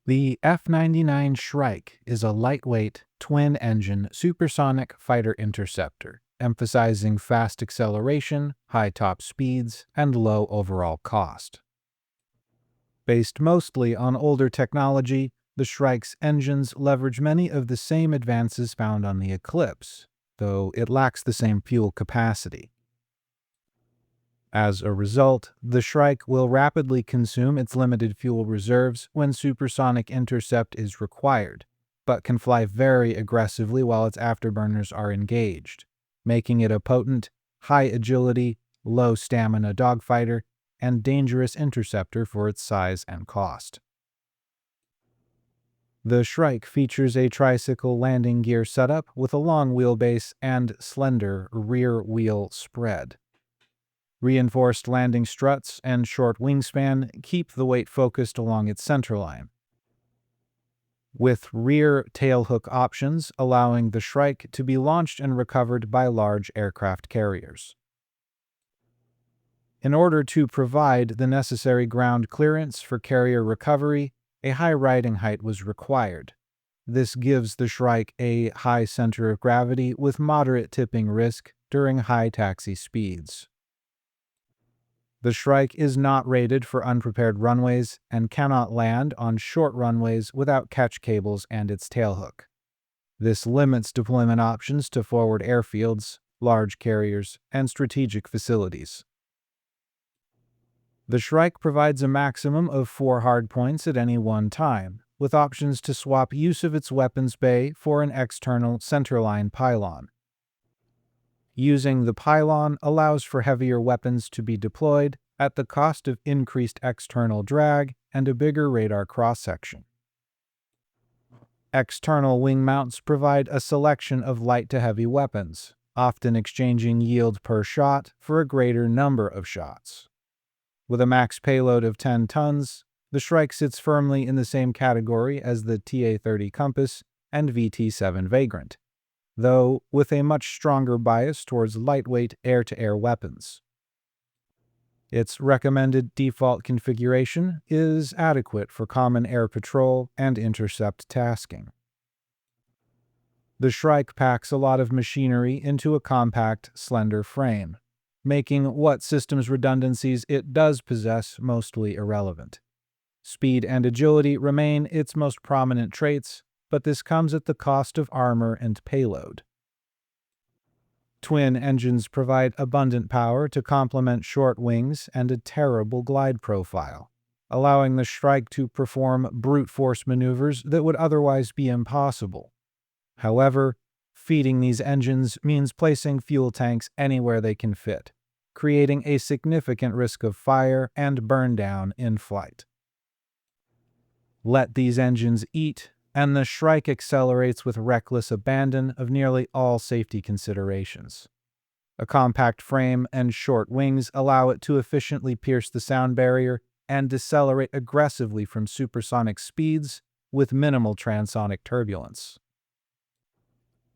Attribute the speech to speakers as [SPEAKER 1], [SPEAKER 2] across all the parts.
[SPEAKER 1] The F-99 Shrike is a lightweight, twin-engine supersonic fighter interceptor, emphasizing fast acceleration, high top speeds, and low overall cost. Based mostly on older technology, the Shrike's engines leverage many of the same advances found on the Eclipse, though it lacks the same fuel capacity. As a result, the Shrike will rapidly consume its limited fuel reserves when supersonic intercept is required, but can fly very aggressively while its afterburners are engaged, making it a potent, high agility, low stamina dogfighter and dangerous interceptor for its size and cost. The Shrike features a tricycle landing gear setup with a long wheelbase and slender rear wheel spread. Reinforced landing struts and short wingspan keep the weight focused along its centerline, with rear tailhook options allowing the Shrike to be launched and recovered by large aircraft carriers. In order to provide the necessary ground clearance for carrier recovery, a high riding height was required. This gives the Shrike a high center of gravity with moderate tipping risk during high taxi speeds. The Shrike is not rated for unprepared runways and cannot land on short runways without catch cables and its tailhook. This limits deployment options to forward airfields, large carriers, and strategic facilities. The Shrike provides a maximum of 4 hardpoints at any one time, with options to swap use of its weapons bay for an external centerline pylon. Using the pylon allows for heavier weapons to be deployed at the cost of increased external drag and a bigger radar cross-section. External wing mounts provide a selection of light to heavy weapons, often exchanging yield per shot for a greater number of shots. With a max payload of 10 tons, the Shrike sits firmly in the same category as the TA-30 Compass and VT-7 Vagrant, though with a much stronger bias towards lightweight air-to-air weapons. Its recommended default configuration is adequate for common air patrol and intercept tasking. The Shrike packs a lot of machinery into a compact, slender frame, making what systems redundancies it does possess mostly irrelevant. Speed and agility remain its most prominent traits, but this comes at the cost of armor and payload. Twin engines provide abundant power to complement short wings and a terrible glide profile, allowing the Shrike to perform brute force maneuvers that would otherwise be impossible. However, feeding these engines means placing fuel tanks anywhere they can fit, creating a significant risk of fire and burn down in flight. Let these engines eat, and the Shrike accelerates with reckless abandon of nearly all safety considerations. A compact frame and short wings allow it to efficiently pierce the sound barrier and decelerate aggressively from supersonic speeds with minimal transonic turbulence.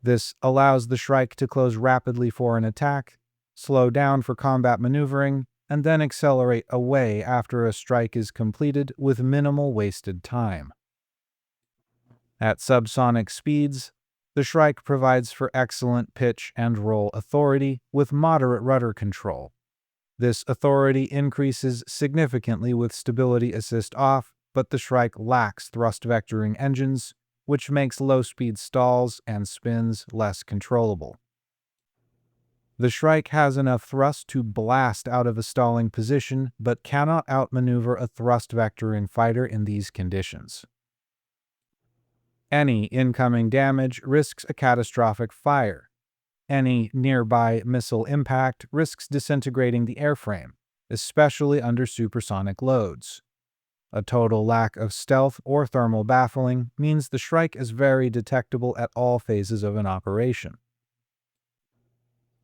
[SPEAKER 1] This allows the Shrike to close rapidly for an attack, slow down for combat maneuvering, and then accelerate away after a strike is completed with minimal wasted time. At subsonic speeds, the Shrike provides for excellent pitch and roll authority with moderate rudder control. This authority increases significantly with stability assist off, but the Shrike lacks thrust vectoring engines, which makes low-speed stalls and spins less controllable. The Shrike has enough thrust to blast out of a stalling position, but cannot outmaneuver a thrust vectoring fighter in these conditions. Any incoming damage risks a catastrophic fire. Any nearby missile impact risks disintegrating the airframe, especially under supersonic loads. A total lack of stealth or thermal baffling means the Shrike is very detectable at all phases of an operation.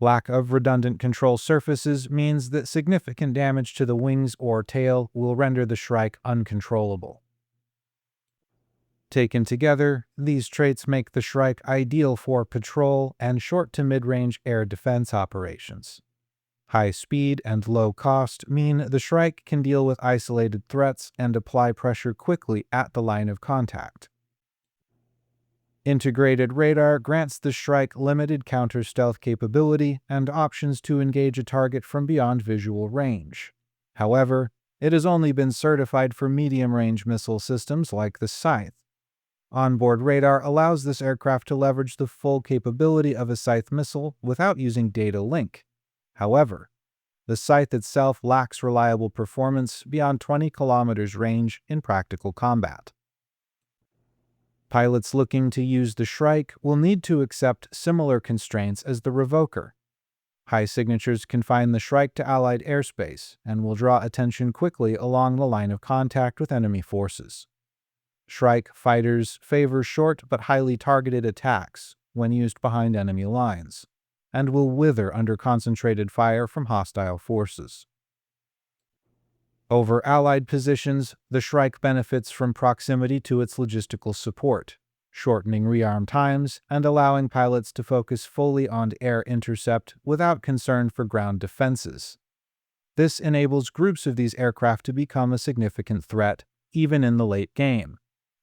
[SPEAKER 1] Lack of redundant control surfaces means that significant damage to the wings or tail will render the Shrike uncontrollable. Taken together, these traits make the Shrike ideal for patrol and short to mid-range air defense operations. High speed and low cost mean the Shrike can deal with isolated threats and apply pressure quickly at the line of contact. Integrated radar grants the Shrike limited counter-stealth capability and options to engage a target from beyond visual range. However, it has only been certified for medium-range missile systems like the Scythe. Onboard radar allows this aircraft to leverage the full capability of a Scythe missile without using data link. However, the Scythe itself lacks reliable performance beyond 20 kilometers range in practical combat. Pilots looking to use the Shrike will need to accept similar constraints as the Revoker. High signatures confine the Shrike to Allied airspace and will draw attention quickly along the line of contact with enemy forces. Shrike fighters favor short but highly targeted attacks when used behind enemy lines, and will wither under concentrated fire from hostile forces. Over Allied positions, the Shrike benefits from proximity to its logistical support, shortening rearm times and allowing pilots to focus fully on air intercept without concern for ground defenses. This enables groups of these aircraft to become a significant threat, even in the late game,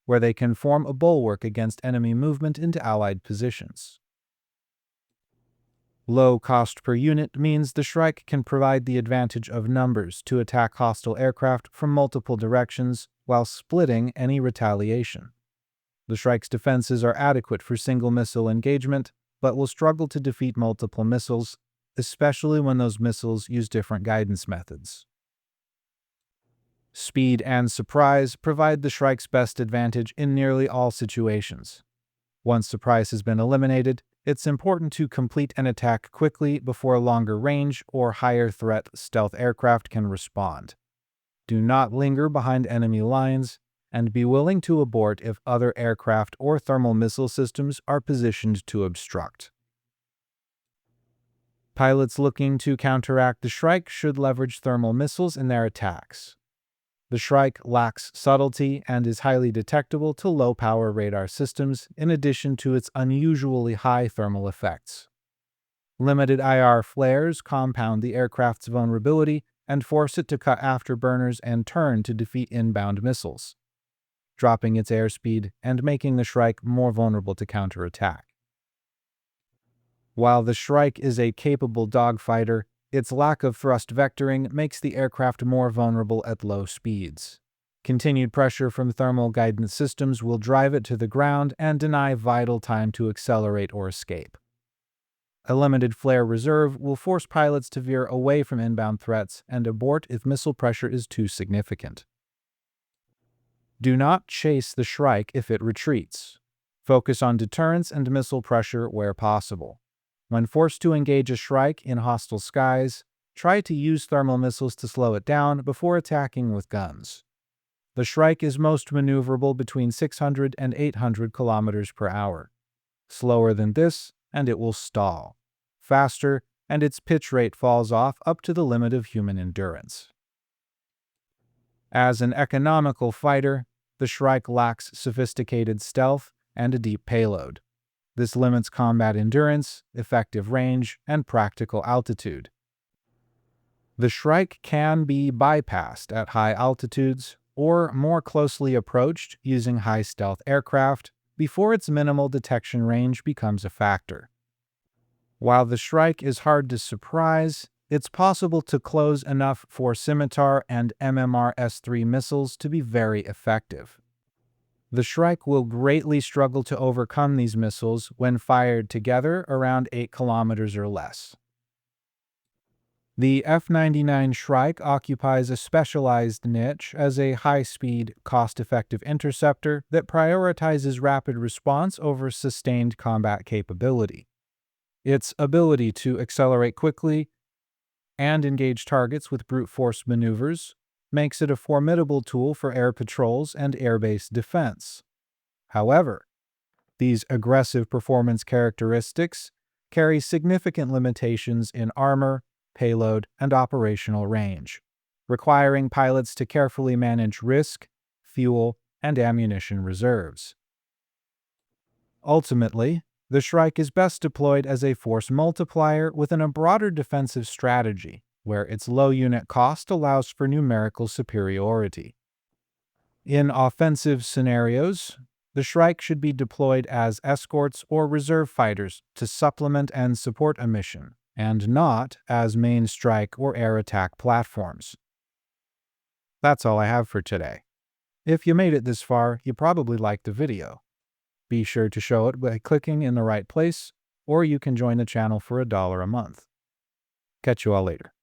[SPEAKER 1] where they can form a bulwark against enemy movement into Allied positions. Low cost per unit means the Shrike can provide the advantage of numbers to attack hostile aircraft from multiple directions while splitting any retaliation. The Shrike's defenses are adequate for single missile engagement, but will struggle to defeat multiple missiles, especially when those missiles use different guidance methods. Speed and surprise provide the Shrike's best advantage in nearly all situations. Once surprise has been eliminated, it's important to complete an attack quickly before longer range or higher threat stealth aircraft can respond. Do not linger behind enemy lines, and be willing to abort if other aircraft or thermal missile systems are positioned to obstruct. Pilots looking to counteract the Shrike should leverage thermal missiles in their attacks. The Shrike lacks subtlety and is highly detectable to low-power radar systems in addition to its unusually high thermal effects. Limited IR flares compound the aircraft's vulnerability and force it to cut afterburners and turn to defeat inbound missiles, dropping its airspeed and making the Shrike more vulnerable to counterattack. While the Shrike is a capable dogfighter, its lack of thrust vectoring makes the aircraft more vulnerable at low speeds. Continued pressure from thermal guidance systems will drive it to the ground and deny vital time to accelerate or escape. A limited flare reserve will force pilots to veer away from inbound threats and abort if missile pressure is too significant. Do not chase the Shrike if it retreats. Focus on deterrence and missile pressure where possible. When forced to engage a Shrike in hostile skies, try to use thermal missiles to slow it down before attacking with guns. The Shrike is most maneuverable between 600 and 800 kilometers per hour. Slower than this, and it will stall. Faster, and its pitch rate falls off up to the limit of human endurance. As an economical fighter, the Shrike lacks sophisticated stealth and a deep payload. This limits combat endurance, effective range, and practical altitude. The Shrike can be bypassed at high altitudes or more closely approached using high-stealth aircraft before its minimal detection range becomes a factor. While the Shrike is hard to surprise, it's possible to close enough for Scimitar and MMR S-3 missiles to be very effective. The Shrike will greatly struggle to overcome these missiles when fired together around 8 kilometers or less. The F-99 Shrike occupies a specialized niche as a high-speed, cost-effective interceptor that prioritizes rapid response over sustained combat capability. Its ability to accelerate quickly and engage targets with brute force maneuvers makes it a formidable tool for air patrols and airbase defense. However, these aggressive performance characteristics carry significant limitations in armor, payload, and operational range, requiring pilots to carefully manage risk, fuel, and ammunition reserves. Ultimately, The Shrike is best deployed as a force multiplier within a broader defensive strategy, where its low unit cost allows for numerical superiority. In offensive scenarios, the Shrike should be deployed as escorts or reserve fighters to supplement and support a mission, and not as main strike or air attack platforms. That's all I have for today. If you made it this far, you probably liked the video. Be sure to show it by clicking in the right place, or you can join the channel for $1 a month. Catch you all later.